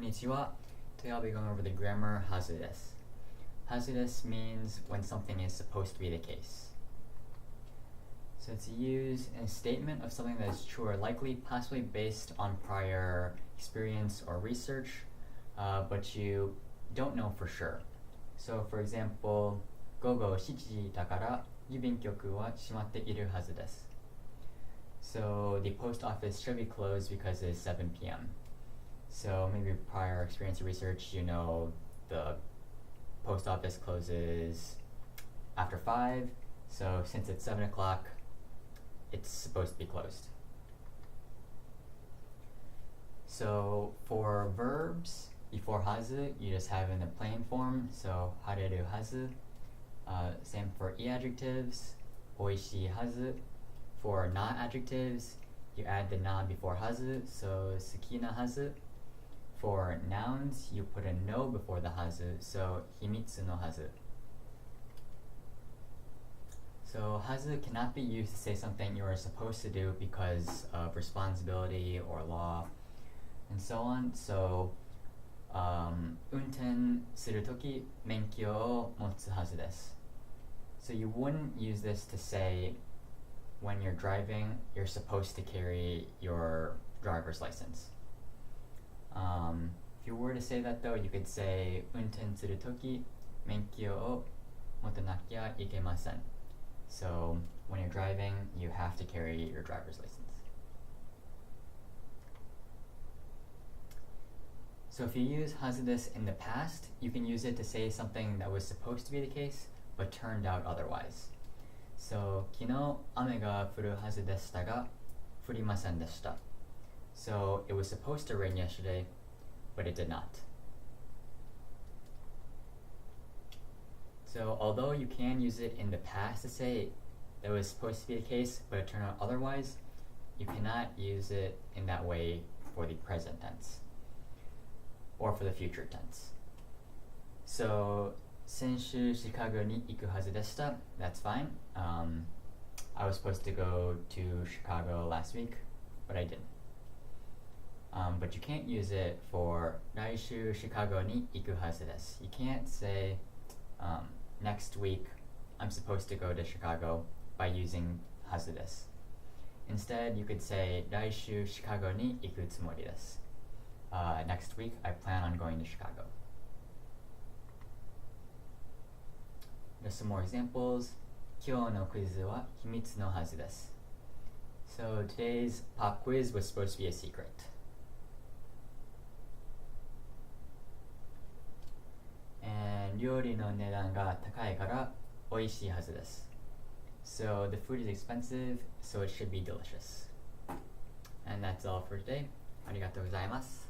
Konnichiwa. Today I'll be going over the grammar Hazu desu. Hazu desu means when something is supposed to be the case. So it's used in a statement of something that is true or likely, possibly based on prior experience or research, but you don't know for sure. So for example, 午後7時だから郵便局は閉まっているはずです。So the post office should be closed because it's 7 p.m. So maybe prior experience or research, you know the post office closes after 5. So since it's 7 o'clock, it's supposed to be closed. So for verbs before hazu, you just have in the plain form. So hareru hazu. Same for e-adjectives, oishii hazu. For not adjectives, you add the na before hazu, so sukina hazu. For nouns, you put a no before the hazu, so himitsu no hazu. So hazu cannot be used to say something you are supposed to do because of responsibility or law and so on. So unten suru toki menkyo o motsu hazu desu. So you wouldn't use this to say when you're driving, you're supposed to carry your driver's license. If you were to say that though, you could say unten suru toki menkyo o motonakia ikemasen. So when you're driving, you have to carry your driver's license. So if you use hazu desu in the past, you can use it to say something that was supposed to be the case, but turned out otherwise. So, 昨日雨が降るはずでしたが、降りませんでした. So it was supposed to rain yesterday, but it did not. So although you can use it in the past to say that was supposed to be the case, but it turned out otherwise, you cannot use it in that way for the present tense or for the future tense. So 先週シカゴに行くはずでした. That's fine. I was supposed to go to Chicago last week, but I didn't. But you can't use it for 来週シカゴに行くはずです. You can't say next week I'm supposed to go to Chicago by using はずです. Instead, you could say 来週シカゴに行くつもりです. Next week I plan on going to Chicago. There's some more examples. 今日のクイズは秘密のはずです. So today's pop quiz was supposed to be a secret. And 料理の値段が高いから美味しいはずです. So the food is expensive, so it should be delicious. And that's all for today. ありがとうございます.